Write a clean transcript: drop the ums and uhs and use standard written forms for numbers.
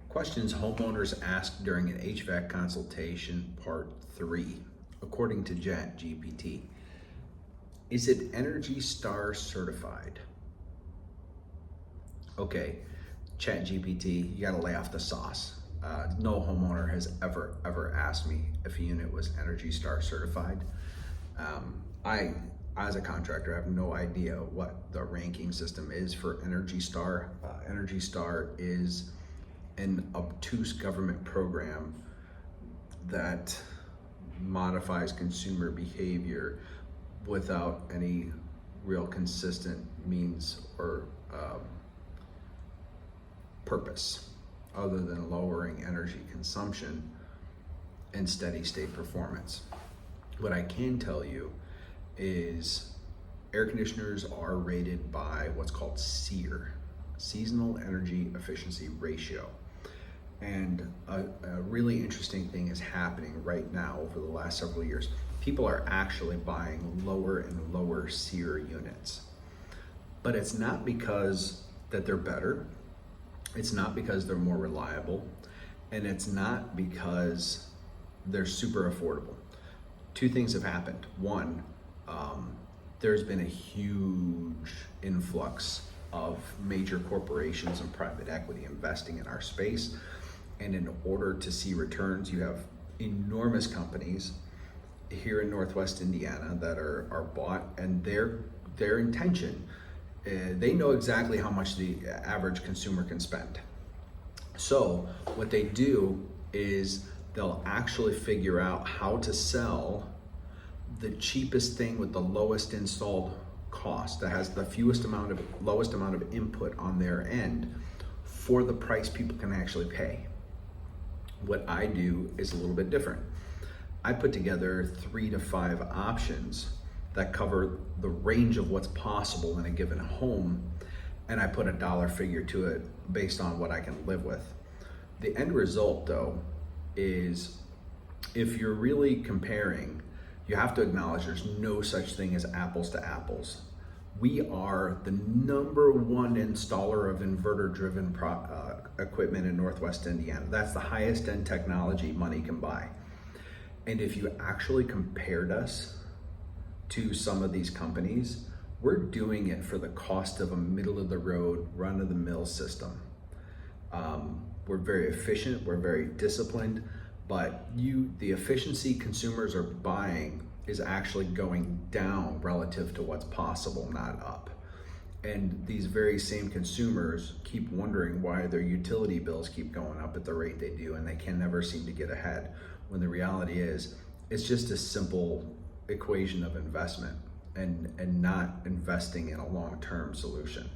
Questions homeowners ask during an HVAC consultation, part 3, according to ChatGPT. Is it Energy Star certified? Okay, ChatGPT, you gotta lay off the sauce. No homeowner has ever asked me if a unit was Energy Star certified. I, as a contractor, have no idea what the ranking system is for Energy Star. Energy Star is an obtuse government program that modifies consumer behavior without any real consistent means or purpose other than lowering energy consumption and steady state performance. What I can tell you is air conditioners are rated by what's called SEER, Seasonal Energy Efficiency Ratio. And a really interesting thing is happening right now over the last several years. People are actually buying lower and lower SEER units. But it's not because that they're better, it's not because they're more reliable, and it's not because they're super affordable. Two things have happened. One, there's been a huge influx of major corporations and private equity investing in our space. And in order to see returns, you have enormous companies here in Northwest Indiana that are bought, and their intention, they know exactly how much the average consumer can spend. So what they do is they'll actually figure out how to sell the cheapest thing with the lowest installed cost, that has the lowest amount of input on their end for the price people can actually pay. What I do is a little bit different. I put together 3 to 5 options that cover the range of what's possible in a given home, and I put a dollar figure to it based on what I can live with. The end result, though, is if you're really comparing, you have to acknowledge there's no such thing as apples to apples. We are the #1 installer of inverter-driven equipment in Northwest Indiana. That's the highest end technology money can buy. And if you actually compared us to some of these companies, we're doing it for the cost of a middle-of-the-road, run-of-the-mill system. We're very efficient, we're very disciplined, but the efficiency consumers are buying is actually going down relative to what's possible, not up. And these very same consumers keep wondering why their utility bills keep going up at the rate they do, and they can never seem to get ahead, when the reality is it's just a simple equation of investment and not investing in a long-term solution.